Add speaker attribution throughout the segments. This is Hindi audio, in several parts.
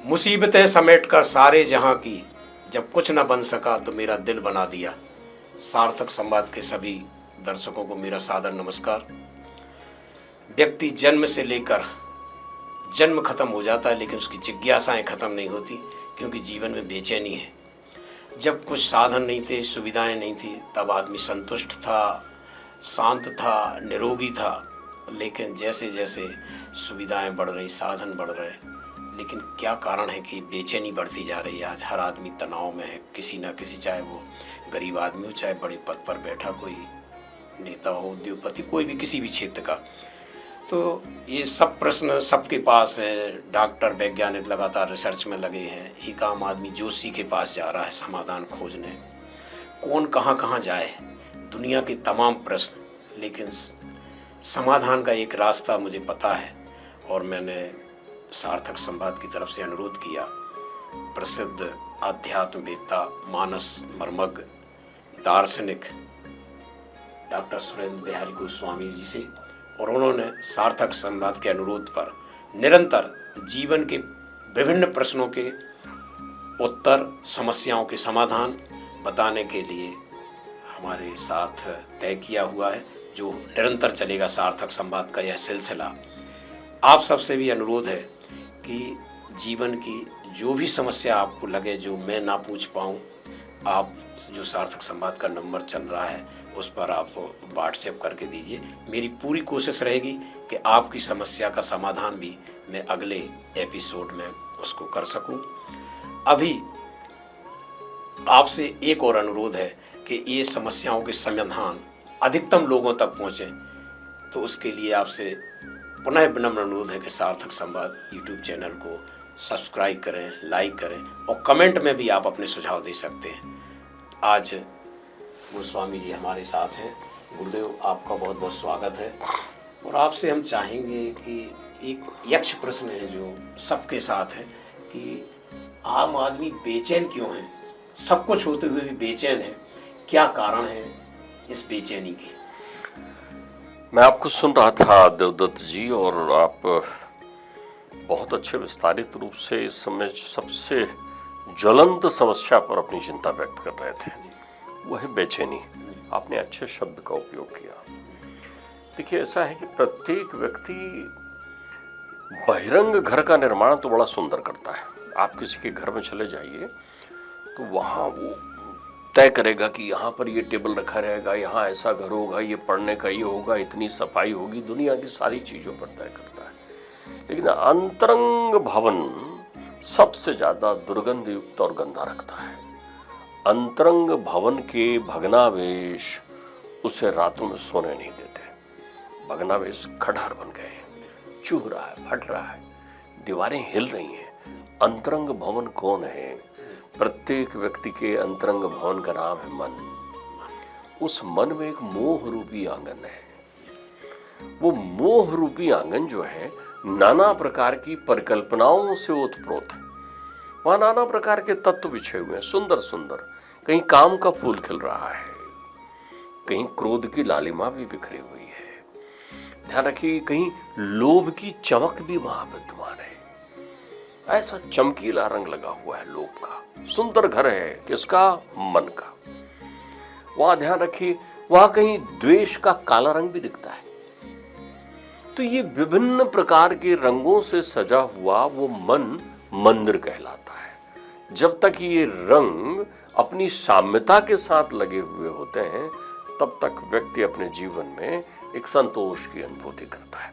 Speaker 1: मुसीबतें समेट कर सारे जहां की, जब कुछ न बन सका तो मेरा दिल बना दिया। सार्थक संवाद के सभी दर्शकों को मेरा सादर नमस्कार। व्यक्ति जन्म से लेकर जन्म खत्म हो जाता है, लेकिन उसकी जिज्ञासाएं खत्म नहीं होती, क्योंकि जीवन में बेचैनी है। जब कुछ साधन नहीं थे, सुविधाएं नहीं थी, तब आदमी संतुष्ट था, शांत था, निरोगी था। लेकिन जैसे जैसे सुविधाएं बढ़ रही, साधन बढ़ रहे, लेकिन क्या कारण है कि बेचैनी बढ़ती जा रही है। आज हर आदमी तनाव में है, किसी ना किसी, चाहे वो गरीब आदमी हो, चाहे बड़े पद पर बैठा कोई नेता हो, उद्योगपति, कोई भी किसी भी क्षेत्र का। तो ये सब प्रश्न सबके पास है। डॉक्टर, वैज्ञानिक लगातार रिसर्च में लगे हैं। एक आम आदमी जोशी के पास जा रहा है समाधान खोजने। कौन कहाँ कहाँ जाए, दुनिया के तमाम प्रश्न, लेकिन समाधान का एक रास्ता मुझे पता है, और मैंने सार्थक संवाद की तरफ से अनुरोध किया प्रसिद्ध आध्यात्मवेत्ता, मानस मर्मज्ञ, दार्शनिक डॉक्टर सुरेंद्र बिहारी गोस्वामी जी से, और उन्होंने सार्थक संवाद के अनुरोध पर निरंतर जीवन के विभिन्न प्रश्नों के उत्तर, समस्याओं के समाधान बताने के लिए हमारे साथ तय किया हुआ है, जो निरंतर चलेगा सार्थक संवाद का यह सिलसिला। आप सबसे भी अनुरोध है कि जीवन की जो भी समस्या आपको लगे, जो मैं ना पूछ पाऊँ, आप जो सार्थक संवाद का नंबर चल रहा है उस पर आप व्हाट्सएप करके दीजिए। मेरी पूरी कोशिश रहेगी कि आपकी समस्या का समाधान भी मैं अगले एपिसोड में उसको कर सकूं। अभी आपसे एक और अनुरोध है कि ये समस्याओं के समाधान अधिकतम लोगों तक पहुँचें, तो उसके लिए आपसे पुनः विनम्र अनुरोध है कि सार्थक संवाद यूट्यूब चैनल को सब्सक्राइब करें, लाइक करें, और कमेंट में भी आप अपने सुझाव दे सकते हैं। आज गोस्वामी जी हमारे साथ हैं। गुरुदेव, आपका बहुत बहुत स्वागत है। और आपसे हम चाहेंगे कि एक यक्ष प्रश्न है जो सबके साथ है कि आम आदमी बेचैन क्यों है? सब कुछ होते हुए भी बेचैन है, क्या कारण है इस बेचैनी के?
Speaker 2: मैं आपको सुन रहा था देवदत्त जी, और आप बहुत अच्छे विस्तारित रूप से इस समय सबसे ज्वलंत समस्या पर अपनी चिंता व्यक्त कर रहे थे, वो है बेचैनी। आपने अच्छे शब्द का उपयोग किया। देखिए, ऐसा है कि प्रत्येक व्यक्ति बहिरंग घर का निर्माण तो बड़ा सुंदर करता है। आप किसी के घर में चले जाइए तो वहाँ वो तय करेगा कि यहाँ पर ये टेबल रखा रहेगा, यहाँ ऐसा घर होगा, ये पढ़ने का ये होगा, इतनी सफाई होगी, दुनिया की सारी चीज़ों पर तय करता है। लेकिन अंतरंग भवन सबसे ज़्यादा दुर्गंध युक्त और गंदा रखता है। अंतरंग भवन के भग्नावेश उसे रातों में सोने नहीं देते। भग्नावेश खंडहर बन गए हैं, चूह रहा है, फट रहा है, दीवारें हिल रही हैं। अंतरंग भवन कौन है? प्रत्येक व्यक्ति के अंतरंग भवन का नाम है मन। उस मन में एक मोह रूपी आंगन है। वो मोह रूपी आंगन जो है, नाना प्रकार की परिकल्पनाओं से ओतप्रोत है। वहां नाना प्रकार के तत्व बिछे हुए हैं, सुंदर सुंदर। कहीं काम का फूल खिल रहा है, कहीं क्रोध की लालिमा भी बिखरी हुई है। ध्यान रखिए, कहीं लोभ की चमक भी वहां विद्यमान है। ऐसा चमकीला रंग लगा हुआ है लोभ का। सुंदर घर है, किसका? मन का। वहां ध्यान रखिए, वहां कहीं द्वेष का काला रंग भी दिखता है। तो ये विभिन्न प्रकार के रंगों से सजा हुआ वो मन मंदिर कहलाता है। जब तक ये रंग अपनी साम्यता के साथ लगे हुए होते हैं, तब तक व्यक्ति अपने जीवन में एक संतोष की अनुभूति करता है,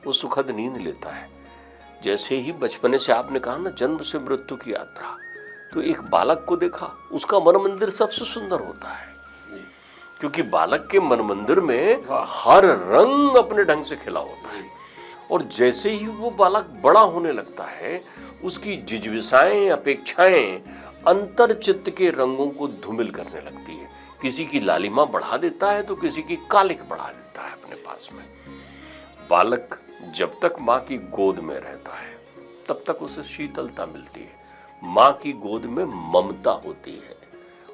Speaker 2: वो सुखद नींद लेता है। जैसे ही बचपने से आपने कहा ना, जन्म से मृत्यु की यात्रा, तो एक बालक को देखा, उसका मन मंदिर सबसे सुंदर होता है, क्योंकि बालक के मन मंदिर में हर रंग अपने ढंग से खिला होता है। और जैसे ही वो बालक बड़ा होने लगता है, उसकी जिज्ञासाएं, अपेक्षाएं अंतर चित्त के रंगों को धूमिल करने लगती है। किसी की लालिमा बढ़ा देता है तो किसी की कालिक बढ़ा देता है अपने पास में। बालक जब तक माँ की गोद में रहता है, तब तक उसे शीतलता मिलती है। माँ की गोद में ममता होती है,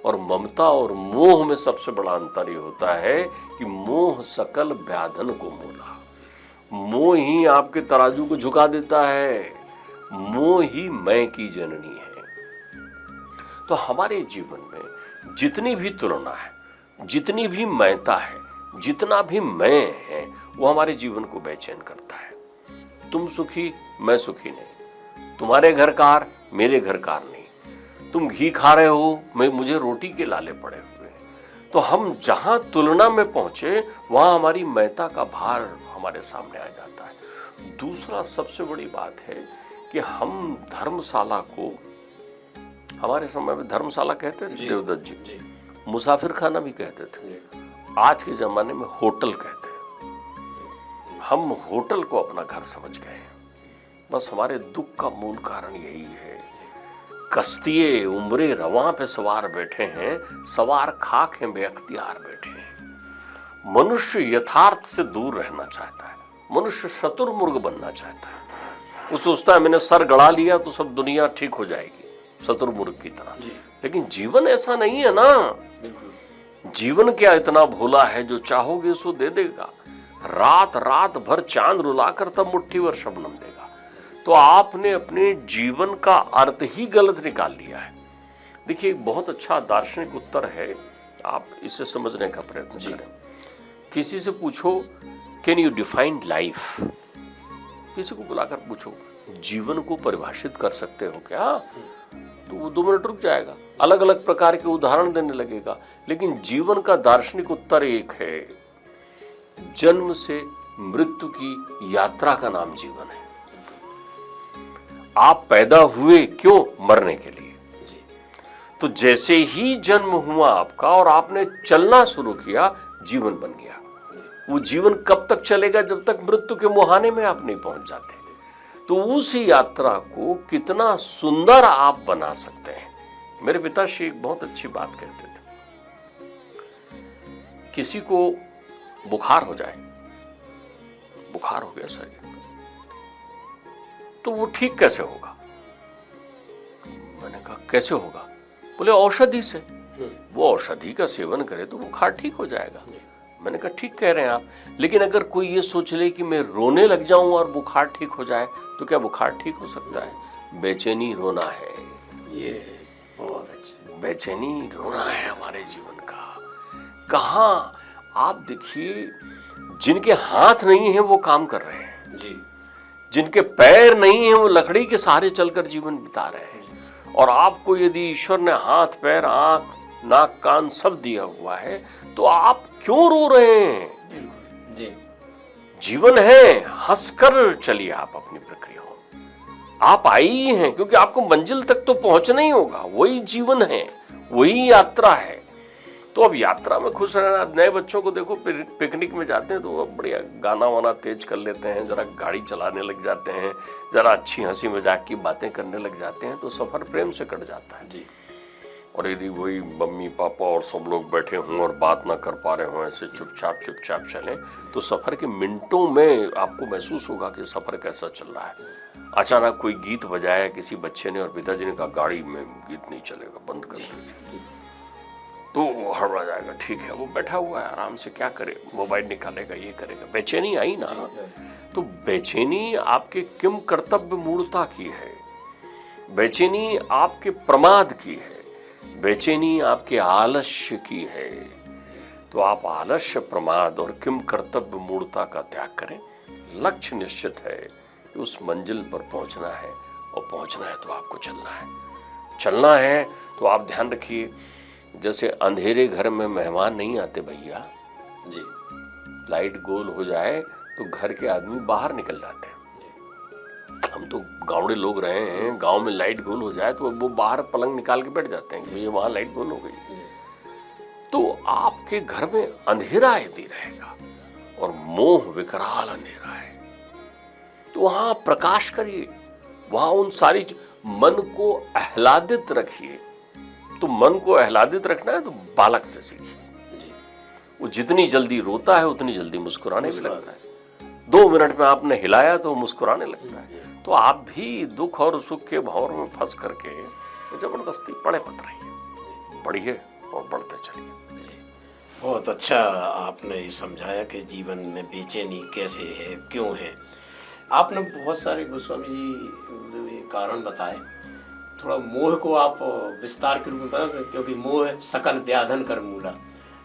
Speaker 2: और ममता और मोह में सबसे बड़ा अंतर ये होता है कि मोह सकल व्याधन को मूला। मोह ही आपके तराजू को झुका देता है। मोह ही मैं की जननी है। तो हमारे जीवन में जितनी भी तुलना है, जितनी भी मैता है, जितना भी मैं है, वो हमारे जीवन को बेचैन करता है। तुम सुखी, मैं सुखी नहीं। तुम्हारे घर कार, मेरे घर कार नहीं। तुम घी खा रहे हो, मुझे रोटी के लाले पड़े हुए हैं। तो हम जहां तुलना में पहुंचे वहां हमारी मैता का भार हमारे सामने आ जाता है। दूसरा सबसे बड़ी बात है कि हम धर्मशाला को, हमारे समय में धर्मशाला कहते थे देवदत्त जी, मुसाफिर खाना भी कहते थे, आज के जमाने में होटल कहते हैं। हम होटल को अपना घर समझ गए हैं। बस हमारे दुख का मूल कारण यही है। कश्तिये उम्रे रवां पे सवार बैठे हैं, सवार खाक हैं बेअख्तियार बैठे हैं। मनुष्य यथार्थ से दूर रहना चाहता है, मनुष्य शतुरमुर्ग बनना चाहता है। वो सोचता है मैंने सर गड़ा लिया तो सब दुनिया ठीक हो जाएगी, शतुरमुर्ग की तरह। लेकिन जीवन ऐसा नहीं है ना। जीवन क्या इतना भोला है, जो चाहोगे सो दे देगा। रात रात भर चांद रुलाकर तब मुट्ठी भर शबनम देगा। तो आपने अपने जीवन का अर्थ ही गलत निकाल लिया है। देखिए, एक बहुत अच्छा दार्शनिक उत्तर है, आप इसे समझने का प्रयत्न करें। किसी से पूछो, कैन यू डिफाइन लाइफ? किसी को बुलाकर पूछो, जीवन को परिभाषित कर सकते हो क्या? तो वो 2 मिनट रुक जाएगा, अलग अलग प्रकार के उदाहरण देने लगेगा। लेकिन जीवन का दार्शनिक उत्तर एक है, जन्म से मृत्यु की यात्रा का नाम जीवन है। आप पैदा हुए क्यों? मरने के लिए। तो जैसे ही जन्म हुआ आपका और आपने चलना शुरू किया, जीवन बन गया। वो जीवन कब तक चलेगा? जब तक मृत्यु के मुहाने में आप नहीं पहुंच जाते। तो उस यात्रा को कितना सुंदर आप बना सकते हैं। मेरे पिताश्री एक बहुत अच्छी बात कहते थे, किसी को बुखार हो जाए, बुखार हो गया शरीर में, तो वो ठीक कैसे होगा? मैंने कहा कैसे होगा? बोले औषधि से। वो औषधि का सेवन करे तो बुखार ठीक हो जाएगा। मैंने कहा ठीक कह रहे हैं आप, लेकिन अगर कोई ये सोच ले कि मैं रोने लग जाऊं और बुखार ठीक हो जाए, तो क्या बुखार ठीक हो सकता है? बेचैनी रोना है,
Speaker 1: ये बहुत अच्छा।
Speaker 2: बेचैनी रोना है हमारे जीवन का। कहाँ आप देखिए, जिनके हाथ नहीं है वो काम कर रहे हैं
Speaker 1: जी,
Speaker 2: जिनके पैर नहीं है वो लकड़ी के सहारे चलकर जीवन बिता रहे हैं। और आपको यदि ईश्वर ने हाथ, पैर, आंख, नाक, कान सब दिया हुआ है, तो आप क्यों रो रहे हैं?
Speaker 1: जी,
Speaker 2: जीवन है, हंसकर चलिए आप अपनी प्रक्रिया हो। आप आई हैं क्योंकि आपको मंजिल तक तो पहुंचना ही होगा। वही जीवन है, वही यात्रा है। तो अब यात्रा में खुश रहना। नए बच्चों को देखो, पिकनिक में जाते हैं तो वो बढ़िया गाना वाना तेज कर लेते हैं, जरा गाड़ी चलाने लग जाते हैं, जरा अच्छी हंसी मजाक की बातें करने लग जाते हैं, तो सफर प्रेम से कट जाता है जी। और यदि वही मम्मी पापा और सब लोग बैठे हों और बात ना कर पा रहे हों, ऐसे चुपचाप चलें, तो सफर के मिनटों में आपको महसूस होगा कि सफर कैसा चल रहा है। अचानक कोई गीत बजाया किसी बच्चे ने और पिताजी ने कहा गाड़ी में गीत नहीं चलेगा, बंद कर दीजिए। तो वो हड़बड़ा जाएगा। ठीक है, वो बैठा हुआ है आराम से, क्या करे, मोबाइल निकालेगा, ये करेगा। बेचैनी आई ना। तो बेचैनी आपके किम कर्तव्य मूढ़ता की है, बेचैनी आपके प्रमाद की है, बेचैनी आपके आलस्य की है। तो आप आलस्य, प्रमाद और किम कर्तव्य मूढ़ता का त्याग करें। लक्ष्य निश्चित है कि उस मंजिल पर पहुंचना है, और पहुंचना है तो आपको चलना है। तो आप ध्यान रखिए, जैसे अंधेरे घर में मेहमान नहीं आते भैया
Speaker 1: जी।
Speaker 2: लाइट गोल हो जाए तो घर के आदमी बाहर निकल जाते हैं। हम तो गाँवड़े लोग रहे हैं, गांव में लाइट गोल हो जाए तो वो बाहर पलंग निकाल के बैठ जाते हैं कि भैया वहां लाइट गोल हो गई। तो आपके घर में अंधेरा यदि रहेगा और मोह विकराल अंधेरा है, तो वहां प्रकाश करिए, वहां उन सारी मन को आह्लादित रखिए। तो मन को आह्लादित रखना है तो बालक से सीखिए। वो जितनी जल्दी रोता है उतनी जल्दी मुस्कुराने भी लगता है। 2 मिनट में आपने हिलाया तो मुस्कुराने लगता है। तो आप भी दुख और सुख के भंवर में फंस करके जबरदस्ती पड़े मत रहिए, बढ़िए और बढ़ते चलिए।
Speaker 1: बहुत अच्छा आपने समझाया कि जीवन में बेचैनी कैसे है, क्यों है। आपने बहुत सारे गोस्वामी जी कारण बताए। थोड़ा मोह को आप विस्तार के रूप में बता सकते, क्योंकि मोह सकल व्याधन कर मूला,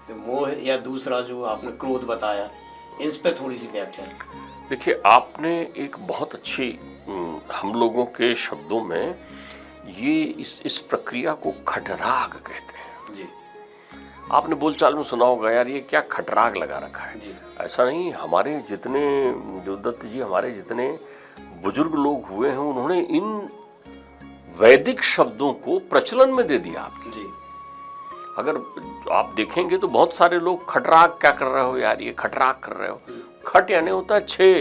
Speaker 1: तो मोह या दूसरा जो आपने क्रोध बताया, इस पे थोड़ी सी व्याख्या।
Speaker 2: देखिए, आपने एक बहुत अच्छी हम लोगों के शब्दों में ये इस प्रक्रिया को खटराग कहते हैं
Speaker 1: जी।
Speaker 2: आपने बोलचाल में सुना होगा, यार ये क्या खटराग लगा रखा है।
Speaker 1: जी।
Speaker 2: ऐसा नहीं, हमारे जितने देवदत्त जी, हमारे जितने बुजुर्ग लोग हुए हैं, उन्होंने इन वैदिक शब्दों को प्रचलन में दे दिया आपकी।
Speaker 1: जी।
Speaker 2: अगर आप देखेंगे तो बहुत सारे लोग खटराग क्या कर रहे हो यार, ये खटराग कर रहे हो। खट यानी होता है छे,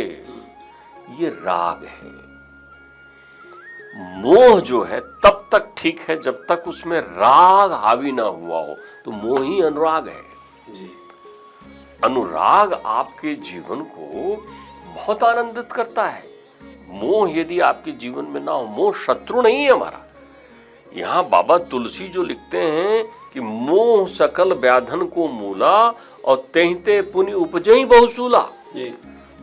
Speaker 2: ये राग है। मोह जो है तब तक ठीक है जब तक उसमें राग हावी ना हुआ हो, तो मोह ही अनुराग है।
Speaker 1: जी।
Speaker 2: अनुराग आपके जीवन को बहुत आनंदित करता है। मोह यदि आपके जीवन में ना हो, मोह शत्रु नहीं है हमारा। यहाँ बाबा तुलसी जो लिखते हैं कि मोह सकल व्याधन को मूला और तेहते पुनि उपजई बहुसूला,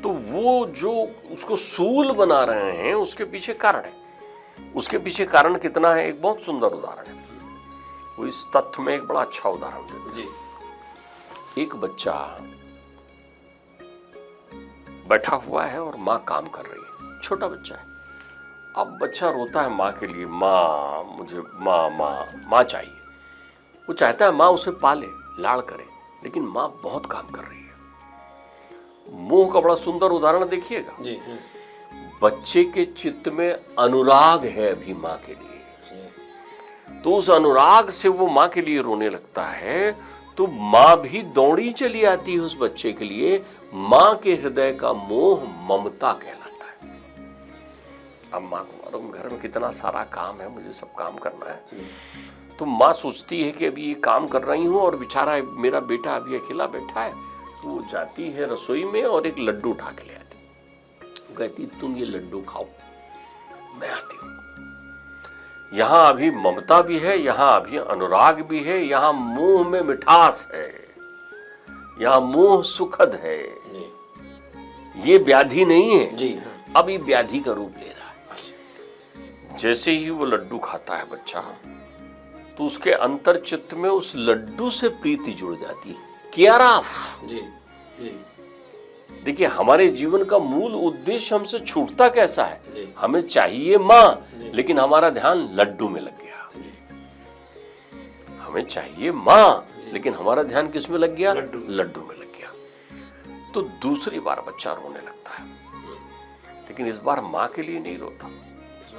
Speaker 2: तो वो जो उसको सूल बना रहे हैं उसके पीछे कारण है। उसके पीछे कारण कितना है, एक बहुत सुंदर उदाहरण है। वो इस तथ्य में एक बड़ा अच्छा उदाहरण देते हैं। एक बच्चा बैठा हुआ है और माँ काम कर रही है, छोटा बच्चा है। अब बच्चा रोता है माँ के लिए, माँ मुझे माँ माँ माँ चाहिए। वो चाहता है माँ उसे पाले, लाड़ करे, लेकिन माँ बहुत काम कर रही है। मोह का बड़ा सुंदर उदाहरण देखिएगा।
Speaker 1: जी।
Speaker 2: बच्चे के चित्त में अनुराग है अभी माँ के लिए, तो उस अनुराग से वो माँ के लिए रोने लगता है, तो माँ भी दौड़ी चली आती है उस बच्चे के लिए। माँ के हृदय का मोह ममता कहलाता है। अब माँ को मालूम घर में कितना सारा काम है, मुझे सब काम करना है, तो माँ सोचती है कि अभी ये काम कर रही हूँ और बेचारा मेरा बेटा अभी अकेला बैठा है। तो वो जाती है रसोई में और एक लड्डू उठा के ले आती, कहती तुम ये लड्डू खाओ, मैं आती हूँ। यहाँ अभी ममता भी है, यहाँ अभी अनुराग भी है, यहाँ मोह में मिठास है, यहाँ मोह सुखद है। ये व्याधि नहीं है
Speaker 1: जी।
Speaker 2: अब ये व्याधि का रूप ले रहा है। जैसे ही वो लड्डू खाता है बच्चा, तो उसके अंतर चित्त में उस लड्डू से प्रीति जुड़ जाती है। क्याराफ।
Speaker 1: जी। जी।
Speaker 2: देखिए, हमारे जीवन का मूल उद्देश्य हमसे छूटता कैसा है।
Speaker 1: जी।
Speaker 2: हमें चाहिए माँ, लेकिन हमारा ध्यान लड्डू में लग गया। हमें चाहिए माँ, लेकिन हमारा ध्यान किस में लग गया, लड्डू में लग गया। तो दूसरी बार बच्चा रोने लगता है, लेकिन इस बार माँ के लिए नहीं रोता,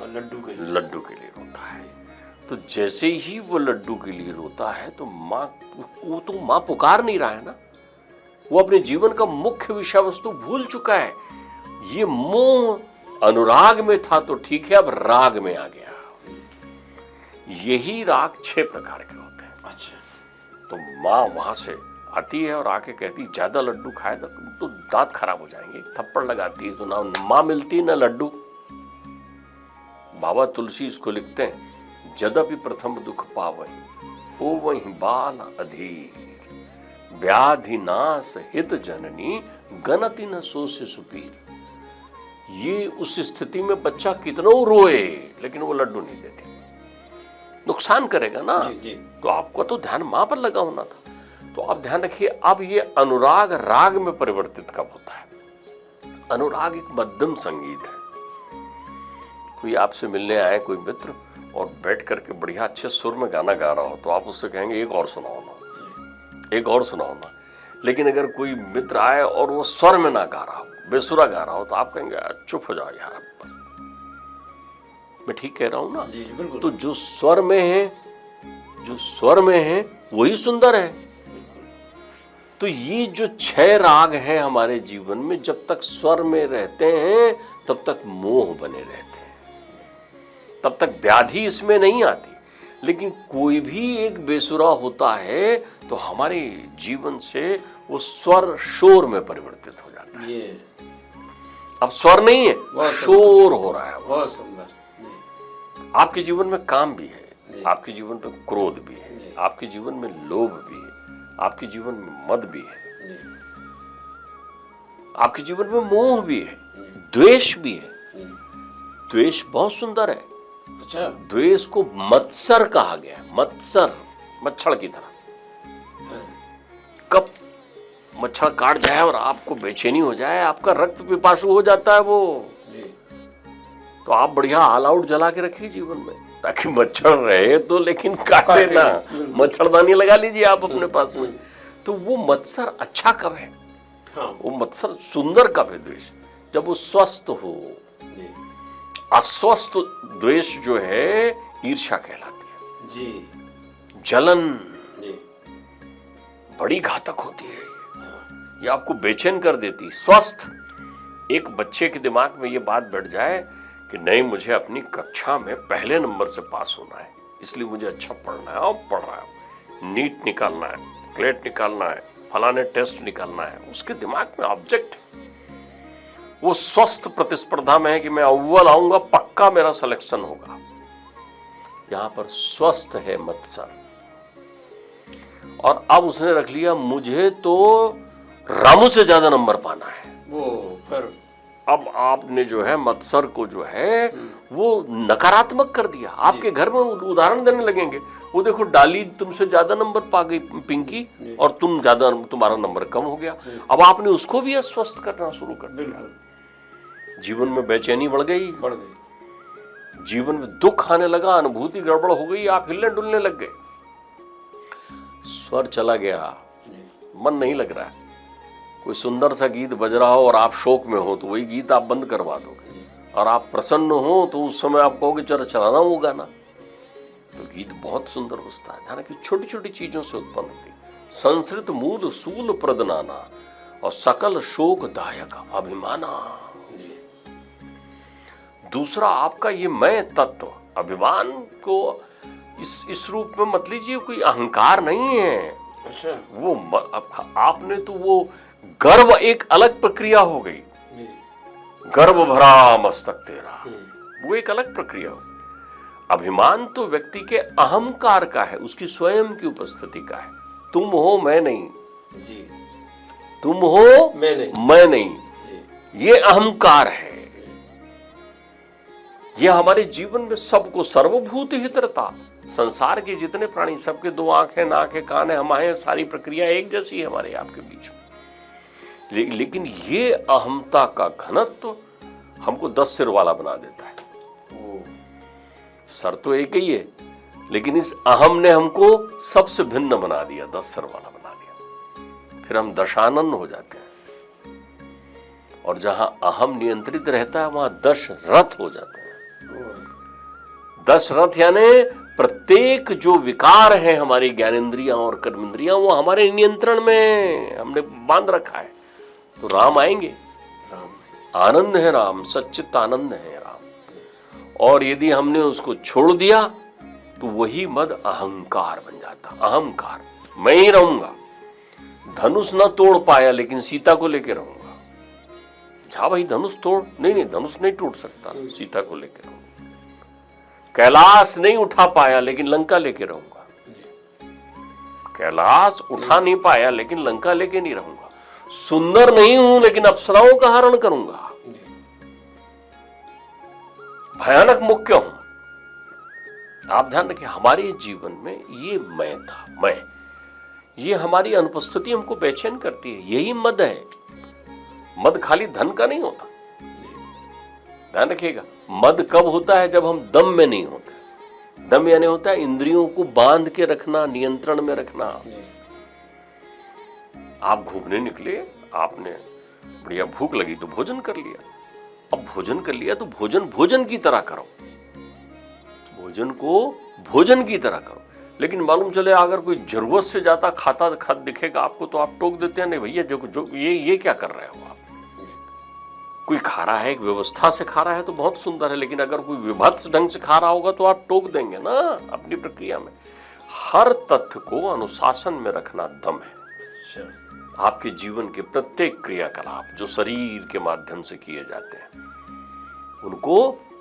Speaker 2: लड्डू के लिए रोता है। तो जैसे ही वो लड्डू के लिए रोता है, तो माँ पुकार नहीं रहा है ना, वो अपने जीवन का मुख्य विषय वस्तु भूल चुका है। ये मोह अनुराग में था तो ठीक है, अब राग में आ गया। यही राग 6 प्रकार के होते हैं।
Speaker 1: अच्छा।
Speaker 2: तो माँ वहां से आती है और आके कहती ज्यादा लड्डू खाए तो दांत खराब हो जाएंगे, थप्पड़ लगाती है, तो ना माँ मिलती ना लड्डू। बाबा तुलसी इसको लिखते हैं, जदपि प्रथम दुख पावहि ओ वही बाल अधीर, व्याधि नाश हित जननी गणति न सोसे सुपीर। ये उस स्थिति में बच्चा कितनों रोए, लेकिन वो लड्डू नहीं देती, नुकसान करेगा ना।
Speaker 1: जी, जी।
Speaker 2: तो आपका तो ध्यान मां पर लगा होना था। तो आप ध्यान रखिए, अब ये अनुराग राग में परिवर्तित कब होता है। अनुराग एक मध्यम संगीत है। कोई आपसे मिलने आए कोई मित्र और बैठ करके बढ़िया अच्छे सुर में गाना गा रहा हो, तो आप उससे कहेंगे एक और सुनाओ ना, एक और सुनाओ ना। लेकिन अगर कोई मित्र आए और वो स्वर में ना गा रहा हो, बेसुरा गा रहा हो, तो आप कहेंगे चुप हो जाओ यार, बस। मैं ठीक कह रहा हूं ना?
Speaker 1: जी, बिल्कुल।
Speaker 2: तो जो स्वर में है वही सुंदर है। तो ये जो 6 राग है हमारे जीवन में, जब तक स्वर में रहते हैं तब तक मोह बने रहते हैं, तब तक व्याधि इसमें नहीं आती। लेकिन कोई भी एक बेसुरा होता है तो हमारे जीवन से वो स्वर शोर में परिवर्तित हो जाता है।
Speaker 1: ये
Speaker 2: अब स्वर नहीं है, शोर हो रहा है।
Speaker 1: बहुत सुंदर।
Speaker 2: आपके जीवन में काम भी है, आपके जीवन में क्रोध भी है, आपके जीवन में लोभ भी है, आपके जीवन में मद भी है, आपके जीवन में मोह भी है, द्वेष भी है। द्वेष बहुत सुंदर है।
Speaker 1: अच्छा।
Speaker 2: द्वेष को मत्सर कहा गया है। मत्सर, मच्छर की तरह। कब मच्छर काट जाए और आपको बेचैनी हो जाए, आपका रक्त पिपासु हो जाता है वो, तो आप बढ़िया ऑल आउट जला के रखिए जीवन में, ताकि मच्छर रहे तो लेकिन काटे ना। मच्छरदानी लगा लीजिए आप अपने पास में। तो वो मत्सर अच्छा कब है?
Speaker 1: हाँ।
Speaker 2: वो मत्सर सुंदर कब है? द्वेष जब वो स्वस्थ हो। अस्वस्थ द्वेष जो है ईर्ष्या कहलाती है
Speaker 1: जी।
Speaker 2: जलन
Speaker 1: जी।
Speaker 2: बड़ी घातक होती है। ये आपको बेचैन कर देती। स्वस्थ एक बच्चे के दिमाग में ये बात बैठ जाए कि नहीं, मुझे अपनी कक्षा में पहले नंबर से पास होना है, इसलिए मुझे अच्छा पढ़ना है और पढ़ रहा है, नीट निकालना है, ग्रेड निकालना है, फलाने टेस्ट निकालना है, उसके दिमाग में ऑब्जेक्ट है। वो स्वस्थ प्रतिस्पर्धा में है कि मैं अव्वल आऊंगा, पक्का मेरा सिलेक्शन होगा। यहां पर स्वस्थ है मत्सर। और अब उसने रख लिया मुझे तो रामू से ज्यादा नंबर पाना है।
Speaker 1: वो फिर
Speaker 2: अब आपने जो है मत्सर को जो है वो नकारात्मक कर दिया। आपके घर में उदाहरण देने लगेंगे, वो देखो डाली तुमसे ज्यादा नंबर पा गई पिंकी, और तुम्हारा नंबर कम हो गया। अब आपने उसको भी अस्वस्थ करना शुरू कर दिया। जीवन में बेचैनी बढ़ गई, जीवन में दुख आने लगा, अनुभूति गड़बड़ हो गई, आप हिलने डुलने लग गए, स्वर चला गया, मन नहीं लग रहा है। कोई सुंदर सा गीत बज रहा हो और आप शोक में हो तो वही गीत आप बंद करवा दोगे, और आप प्रसन्न हो तो उस समय आप कहोगे चलो चलाना वो गाना। तो गीत बहुत सुंदर बजता है। ध्यान कि छोटी छोटी चीजों से उत्पन्न होती है। संस्कृत मूल सूल प्रदनाना और सकल शोक दायक अभिमाना। दूसरा आपका ये मैं तत्व, अभिमान को इस रूप में मत लीजिए, कोई अहंकार नहीं है।
Speaker 1: अच्छा।
Speaker 2: वो आपने तो वो गर्व एक अलग प्रक्रिया हो गई। गर्व भरा मस्तक तेरा, वो एक अलग प्रक्रिया हो। अभिमान तो व्यक्ति के अहंकार का है, उसकी स्वयं की उपस्थिति का है। तुम हो मैं नहीं
Speaker 1: जी,
Speaker 2: तुम हो मैं नहीं
Speaker 1: जी।
Speaker 2: ये अहंकार है। ये हमारे जीवन में सबको सर्वभूत हितरता। संसार के जितने प्राणी, सबके दो आंखें, नाक है, कान है, हम हैं, सारी प्रक्रिया एक जैसी है हमारे आपके बीच में। लेकिन ये अहमता का घनत्व हमको 10 सिर वाला बना देता है। सर तो एक ही है, लेकिन इस अहम ने हमको सबसे भिन्न बना दिया, 10 सिर वाला बना दिया। फिर हम दशानन हो जाते हैं, और जहां अहम नियंत्रित रहता है वहां 10 रथ हो जाते हैं। 10 रथ यानी प्रत्येक जो विकार है हमारी ज्ञानेंद्रियां और कर्मेंद्रियां, वो हमारे नियंत्रण में हमने बांध रखा है। तो राम आएंगे।
Speaker 1: राम
Speaker 2: आनंद है राम, सच्चित आनंद है राम। और यदि हमने उसको छोड़ दिया तो वही मद अहंकार बन जाता। अहंकार, मैं ही रहूंगा। धनुष ना तोड़ पाया लेकिन सीता को लेके रहूंगा। जा भाई धनुष तोड़, नहीं, धनुष नहीं टूट सकता, सीता को लेके रहूंगा। कैलाश नहीं उठा पाया लेकिन लंका लेके रहूंगा। कैलाश उठा नहीं पाया लेकिन लंका लेके नहीं रहूंगा। सुंदर नहीं हूं लेकिन अप्सराओं का हरण करूंगा। भयानक मुख्य हूं। आप ध्यान रखिए, हमारे जीवन में ये मैं था, मैं, ये हमारी अनुपस्थिति हमको बेचैन करती है। यही मद है। मद खाली धन का नहीं होता। ध्यान रखिएगा, मद कब होता है? जब हम दम में नहीं होते। दम यानी होता है इंद्रियों को बांध के रखना, नियंत्रण में रखना। आप घूमने निकले, आपने बढ़िया भूख लगी तो भोजन कर लिया। अब भोजन कर लिया तो भोजन भोजन की तरह करो, भोजन को भोजन की तरह करो। लेकिन मालूम चले अगर कोई जरूरत से ज्यादा खाता दिखेगा आपको तो आप टोक देते हैं, नहीं भैया जो ये क्या कर रहे हो आप। कोई खा रहा है, एक व्यवस्था से खा रहा है तो बहुत सुंदर है, लेकिन अगर कोई विभत्स ढंग से खा रहा होगा तो आप टोक देंगे ना अपनी प्रक्रिया में। हर तथ्य को अनुशासन में रखना दम है। आपके जीवन के प्रत्येक क्रियाकलाप जो शरीर के माध्यम से किए जाते हैं उनको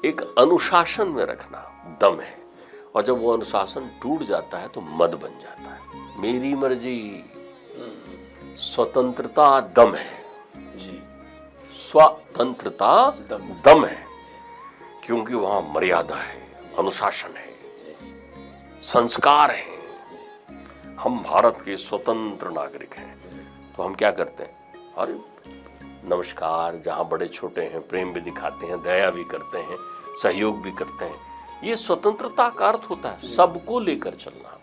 Speaker 2: एक अनुशासन में रखना दम है। और जब वो अनुशासन टूट जाता है तो मद बन जाता है। मेरी मर्जी, स्वतंत्रता दम है जी। स्वतंत्रता दम है, क्योंकि वहां मर्यादा है, अनुशासन है, संस्कार है। हम भारत के स्वतंत्र नागरिक हैं, तो हम क्या करते हैं? अरे नमस्कार, जहाँ बड़े छोटे हैं प्रेम भी दिखाते हैं, दया भी करते हैं, सहयोग भी करते हैं। ये स्वतंत्रता का अर्थ होता है, सबको लेकर चलना।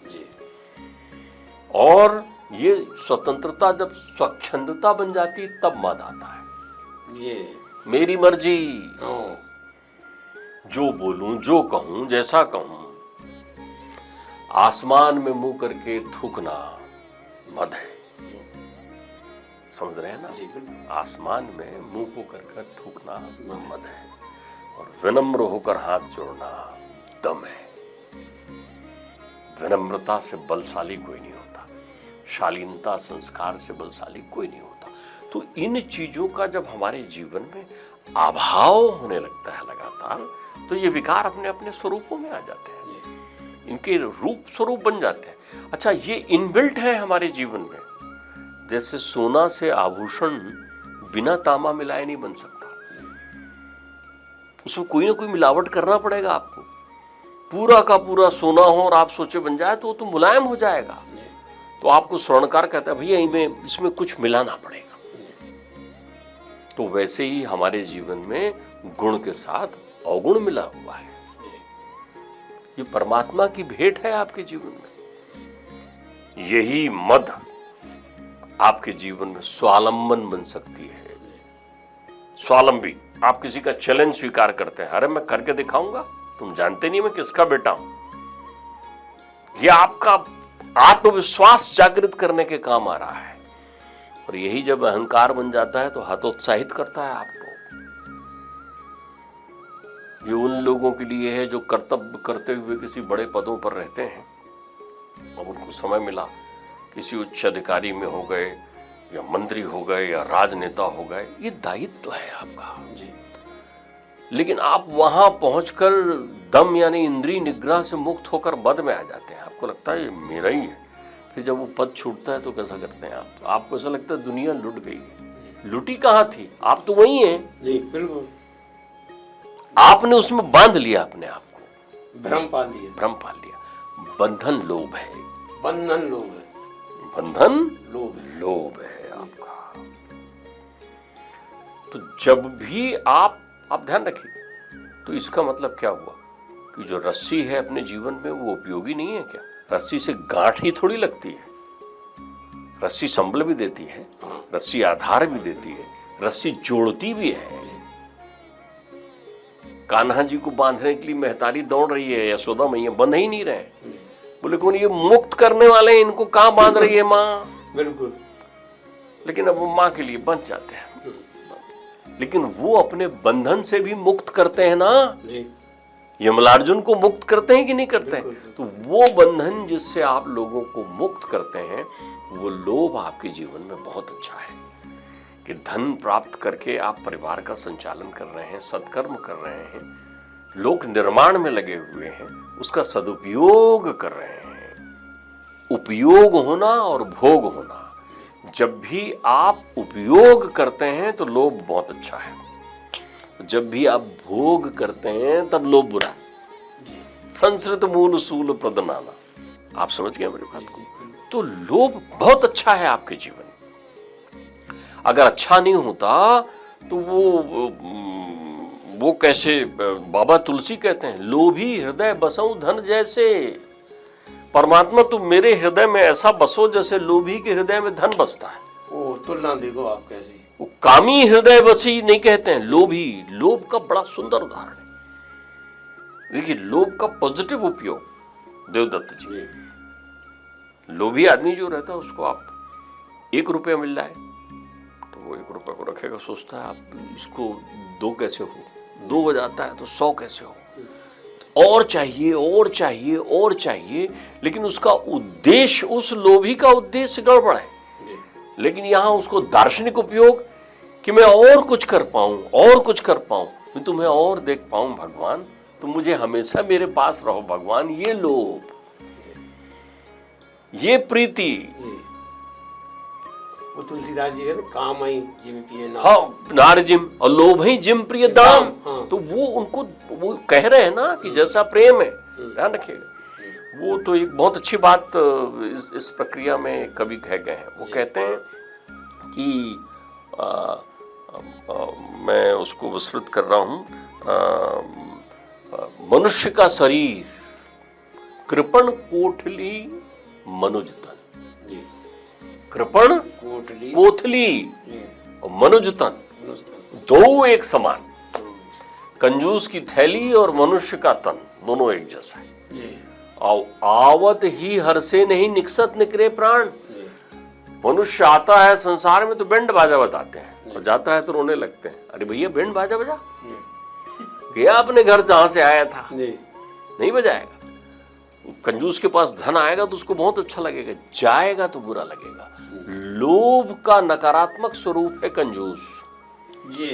Speaker 2: और ये स्वतंत्रता जब स्वच्छंदता बन जाती तब मद आता है।
Speaker 1: ये
Speaker 2: मेरी मर्जी,
Speaker 1: हाँ,
Speaker 2: जो बोलूं, जो कहूं, जैसा कहूं। आसमान में मुंह करके थूकना मद है, समझ रहे हैं ना?
Speaker 1: जी बिल्कुल।
Speaker 2: आसमान में मुंह को कर थूकना मद है, और विनम्र होकर हाथ जोड़ना दम है। विनम्रता से बलशाली कोई नहीं होता, शालीनता संस्कार से बलशाली कोई नहीं होता। तो इन चीजों का जब हमारे जीवन में अभाव होने लगता है लगातार, तो ये विकार अपने अपने स्वरूपों में आ जाते हैं, इनके रूप स्वरूप बन जाते हैं। अच्छा, ये इनबिल्ट है हमारे जीवन में। जैसे सोना से आभूषण बिना तांबा मिलाए नहीं बन सकता, उसमें कोई ना कोई मिलावट करना पड़ेगा आपको। पूरा का पूरा सोना हो और आप सोचे बन जाए तो मुलायम हो जाएगा। तो आपको स्वर्णकार कहता है भैया इसमें कुछ मिलाना पड़ेगा। तो वैसे ही हमारे जीवन में गुण के साथ अवगुण मिला हुआ है। ये परमात्मा की भेंट है आपके जीवन में। यही मद आपके जीवन में स्वावलंबन बन सकती है। स्वावलंबी, आप किसी का चैलेंज स्वीकार करते हैं, अरे मैं करके दिखाऊंगा, तुम जानते नहीं मैं किसका बेटा हूं। यह आपका आत्मविश्वास जागृत करने के काम आ रहा है। और यही जब अहंकार बन जाता है तो हतोत्साहित करता है आपको। ये उन लोगों के लिए है जो कर्तव्य करते हुए किसी बड़े पदों पर रहते हैं, अब उनको समय मिला, किसी उच्च अधिकारी में हो गए या मंत्री हो गए या राजनेता हो गए, ये दायित्व है आपका जी। लेकिन आप वहां पहुंचकर दम यानी इंद्रिय निग्रह से मुक्त होकर मद में आ जाते हैं। आपको लगता है ये मेरा ही है। फिर जब वो पद छूटता है तो कैसा करते हैं आप? आपको ऐसा लगता है दुनिया लुट गई। लुटी कहाँ थी? आप तो वही हैं
Speaker 1: जी बिल्कुल।
Speaker 2: आपने उसमें बांध लिया अपने आप को,
Speaker 1: भ्रम पाल लिया।
Speaker 2: भ्रम पाल लिया। बंधन लोभ है,
Speaker 1: बंधन लोभ है,
Speaker 2: बंधन
Speaker 1: लोभ है,
Speaker 2: लोभ है आपका। तो जब भी आप ध्यान रखिए, तो इसका मतलब क्या हुआ कि जो रस्सी है अपने जीवन में वो उपयोगी नहीं है क्या? रस्सी से गांठ ही थोड़ी लगती है। रस्सी संबल भी देती है, रस्सी आधार भी देती है, रस्सी जोड़ती भी है। कान्हा जी को बांधने के लिए महतारी दौड़ रही है, यशोदा मैया बंध ही नहीं रहे। बोले कौन ये मुक्त करने वाले हैं, इनको कहां बांध रही है माँ?
Speaker 1: बिल्कुल।
Speaker 2: लेकिन अब वो माँ के लिए बंध जाते हैं। लेकिन वो अपने बंधन से भी मुक्त करते हैं ना
Speaker 1: जी।
Speaker 2: यमलार्जुन को मुक्त करते हैं कि नहीं करते हैं? तो वो बंधन जिससे आप लोगों को मुक्त करते हैं, वो लोभ आपके जीवन में बहुत अच्छा है कि धन प्राप्त करके आप परिवार का संचालन कर रहे हैं, सत्कर्म कर रहे हैं, लोक निर्माण में लगे हुए हैं, उसका सदुपयोग कर रहे हैं। उपयोग होना और भोग होना, जब भी आप उपयोग करते हैं तो लोभ बहुत अच्छा है, जब भी आप भोग करते हैं तब लोभ बुरा है। संस्कृत मूल सूल प्रदनाना, आप समझ गए मेरी बात को? तो लोभ बहुत अच्छा है आपके जीवन में। अगर अच्छा नहीं होता तो वो कैसे? बाबा तुलसी कहते हैं, लोभी हृदय बसौ धन जैसे। परमात्मा तुम मेरे हृदय में ऐसा बसो जैसे लोभी के हृदय में धन बसता है।
Speaker 1: ओ तुलना देखो आप कैसी।
Speaker 2: वो कामी हृदय बसी नहीं कहते हैं, लोभी। लोभ का बड़ा सुंदर उदाहरण है। देखिए लोभ का पॉजिटिव उपयोग देवदत्त जी। लोभी आदमी जो रहता है उसको आप 1 रुपया मिल जाए तो वो 1 रुपये को रखेगा, सोचता है आप इसको 2 कैसे हो, 2 हो जाता है तो 100 कैसे हो, और चाहिए और चाहिए और चाहिए। लेकिन उसका उद्देश्य, उस लोभी का उद्देश्य गड़बड़ है। लेकिन यहाँ उसको दार्शनिक उपयोग कि मैं और कुछ कर पाऊं, और कुछ कर पाऊं, मैं तुम्हें और देख पाऊं भगवान, तुम मुझे हमेशा मेरे पास रहो भगवान। ये लोभ, ये प्रीति,
Speaker 1: वो तुलसीदास जी है ना, काम आई जिम पिए ना।
Speaker 2: हाँ, नार जिम और लोभ ही जिम प्रिय दाम।
Speaker 1: हाँ।
Speaker 2: तो वो उनको वो कह रहे हैं ना कि जैसा प्रेम है, ध्यान रखिएगा। वो तो एक बहुत अच्छी बात इस प्रक्रिया में कवि कह गए हैं। वो कहते हैं कि मैं उसको विस्तृत कर रहा हूँ, मनुष्य का शरीर कृपण कोठली मनुज तन।
Speaker 1: जी।
Speaker 2: कृपण
Speaker 1: कोटली
Speaker 2: कोथली
Speaker 1: जी।
Speaker 2: और मनुज तन,
Speaker 1: हिंदुस्तान।
Speaker 2: दो एक समान। कंजूस की थैली और मनुष्य का तन दोनों एक जैसा है।
Speaker 1: जी।
Speaker 2: आवत ही हर से नहीं निकसत निकरे प्राण।
Speaker 1: जी।
Speaker 2: मनुष्य आता है संसार में तो बैंड बाजा बताते हैं और जाता है तो रोने लगते हैं। अरे भैया बैंड बाजा बजा, गया अपने घर जहां से आया था,
Speaker 1: जी।
Speaker 2: नहीं बजाएगा। कंजूस के पास धन आएगा तो उसको बहुत अच्छा लगेगा, जाएगा तो बुरा लगेगा। लोभ का नकारात्मक स्वरूप है कंजूस,
Speaker 1: जी।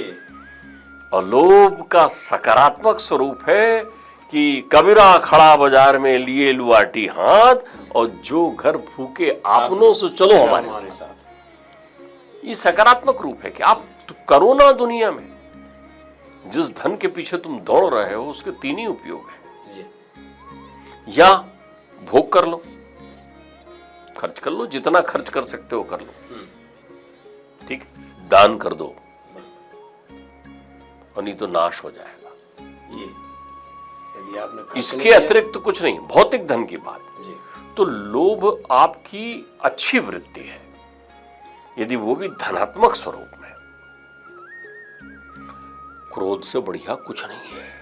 Speaker 2: और लोभ का सकारात्मक स्वरूप है कि कबीरा खड़ा बाजार में लिए लुआटी हाथ, और जो घर भूखे आपनों से चलो हमारे साथ। ये सकारात्मक रूप है कि आप तो करो ना। दुनिया में जिस धन के पीछे तुम दौड़ रहे हो उसके तीन ही उपयोग है।
Speaker 1: जी।
Speaker 2: या भोग कर लो, खर्च कर लो, जितना खर्च कर सकते हो कर लो, ठीक, दान कर दो, और नहीं तो नाश हो जाएगा।
Speaker 1: जी। यदि आपने खर्च
Speaker 2: इसके
Speaker 1: नहीं किया-
Speaker 2: अतिरिक्त तो कुछ नहीं। भौतिक धन की बात,
Speaker 1: जी।
Speaker 2: तो लोभ आपकी अच्छी वृत्ति है, यदि वो भी धनात्मक स्वरूप में। क्रोध से बढ़िया कुछ नहीं है।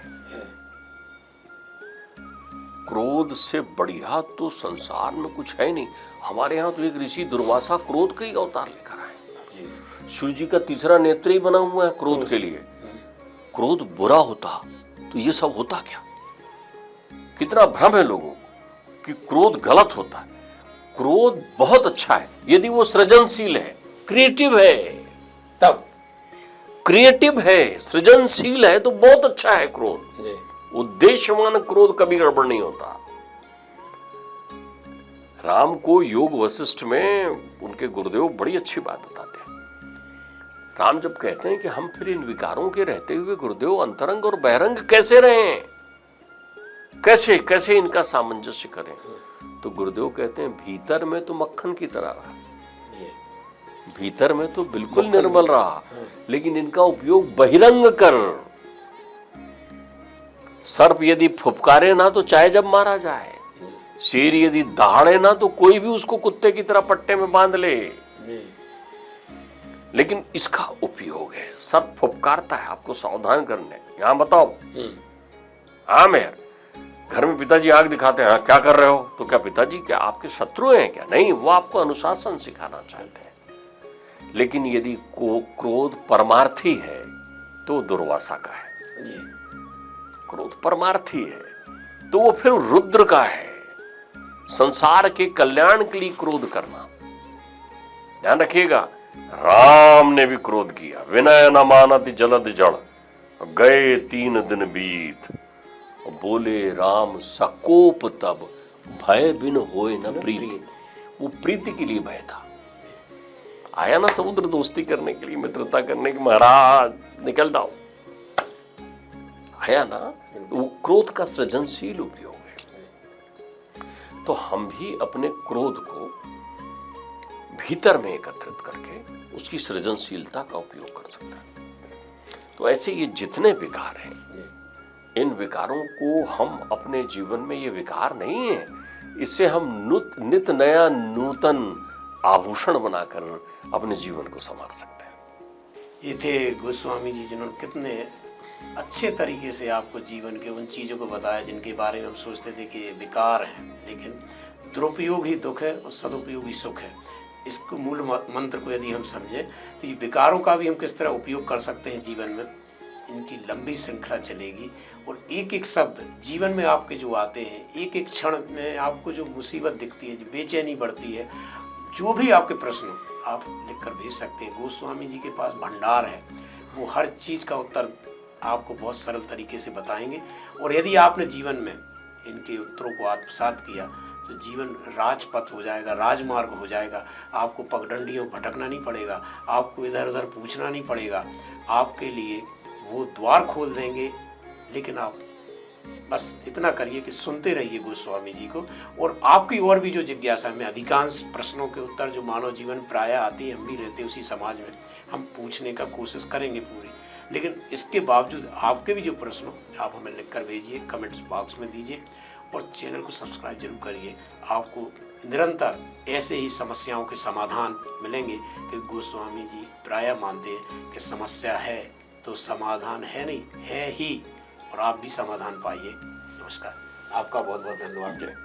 Speaker 2: क्रोध से बढ़िया तो संसार में कुछ है नहीं। हमारे यहाँ तो एक ऋषि दुर्वासा क्रोध का ही अवतार लेकर आए।
Speaker 1: जी।
Speaker 2: शिव जी का तीसरा नेत्र ही बना हुआ है क्रोध के लिए। क्रोध बुरा होता तो ये सब होता क्या? कितना भ्रम है लोगों को कि क्रोध गलत होता है। क्रोध बहुत अच्छा है यदि वो सृजनशील है, क्रिएटिव है।
Speaker 1: तब
Speaker 2: क्रिएटिव है, सृजनशील है तो बहुत अच्छा है क्रोध।
Speaker 1: जी।
Speaker 2: उद्देश्यमान क्रोध कभी गड़बड़ नहीं होता। राम को योग वशिष्ठ में उनके गुरुदेव बड़ी अच्छी बात बताते हैं। राम जब कहते हैं कि हम फिर इन विकारों के रहते हुए गुरुदेव अंतरंग और बहिरंग कैसे रहें, कैसे कैसे इनका सामंजस्य करें, तो गुरुदेव कहते हैं भीतर में तो मक्खन की तरह रहा,
Speaker 1: जी।
Speaker 2: भीतर में तो बिल्कुल निर्मल रहा, लेकिन इनका उपयोग बहिरंग कर। सर्प यदि फुफकारे ना तो चाहे जब मारा जाए, शेर यदि दहाड़े ना तो कोई भी उसको कुत्ते की तरह पट्टे में बांध ले,
Speaker 1: जी।
Speaker 2: लेकिन इसका उपयोग है। सर्प फुफकारता है आपको सावधान करने, यहां बताओ। हाँ मेयर, घर में पिताजी आग दिखाते हैं, हाँ क्या कर रहे हो, तो क्या पिताजी क्या आपके शत्रु हैं क्या? नहीं, वो आपको अनुशासन सिखाना चाहते हैं। लेकिन यदि क्रोध परमार्थी है तो दुर्वासा का है।
Speaker 1: जी।
Speaker 2: क्रोध परमार्थी है तो वो फिर रुद्र का है। संसार के कल्याण के लिए क्रोध करना। ध्यान रखिएगा, राम ने भी क्रोध किया। विनय न मानत जलद जड़, गए 3 दिन बीत। बोले राम सकोप तब, भय बिन होए न प्रीत। वो प्रीति के लिए भय था। आया ना समुद्र दोस्ती करने के लिए, मित्रता करने के, महाराज निकल जाओ, आया ना। तो वो क्रोध का सृजनशील उपयोग है। तो हम भी अपने क्रोध को भीतर में एकत्रित करके उसकी सृजनशीलता का उपयोग कर सकते हैं। तो ऐसे ये जितने विकार हैं, इन विकारों को हम अपने जीवन में, ये विकार नहीं है, इससे हम नित नया नूतन आभूषण बनाकर अपने जीवन को संवार सकते हैं।
Speaker 1: ये थे गोस्वामी जी, जिन्होंने कितने अच्छे तरीके से आपको जीवन के उन चीज़ों को बताया जिनके बारे में हम सोचते थे कि ये विकार हैं, लेकिन दुरुपयोग ही दुख है और सदुपयोग ही सुख है। इसको मूल मंत्र को यदि हम समझें तो ये विकारों का भी हम किस तरह उपयोग कर सकते हैं जीवन में, इनकी लंबी श्रृंखला चलेगी। और एक एक शब्द जीवन में आपके जो आते हैं, एक एक क्षण में आपको जो मुसीबत दिखती है, जो बेचैनी बढ़ती है, जो भी आपके प्रश्न आप लिख कर भेज सकते हैं। गोस्वामी जी के पास भंडार है, वो हर चीज़ का उत्तर आपको बहुत सरल तरीके से बताएंगे। और यदि आपने जीवन में इनके उत्तरों को आत्मसात किया तो जीवन राजपथ हो जाएगा, राजमार्ग हो जाएगा। आपको पगडंडियों भटकना नहीं पड़ेगा, आपको इधर उधर पूछना नहीं पड़ेगा। आपके लिए वो द्वार खोल देंगे। लेकिन आप बस इतना करिए कि सुनते रहिए गोस्वामी जी को, और आपकी और भी जो जिज्ञासा में अधिकांश प्रश्नों के उत्तर जो मानव जीवन प्रायः आती है, हम भी रहते हैं उसी समाज में, हम पूछने का कोशिश करेंगे पूरी। लेकिन इसके बावजूद आपके भी जो प्रश्न हो आप हमें लिख कर भेजिए, कमेंट्स बॉक्स में दीजिए, और चैनल को सब्सक्राइब जरूर करिए। आपको निरंतर ऐसे ही समस्याओं के समाधान मिलेंगे कि गोस्वामी जी प्रायः मानते हैं कि समस्या है तो समाधान है नहीं, है ही, और आप भी समाधान पाइए। नमस्कार, आपका बहुत बहुत धन्यवाद।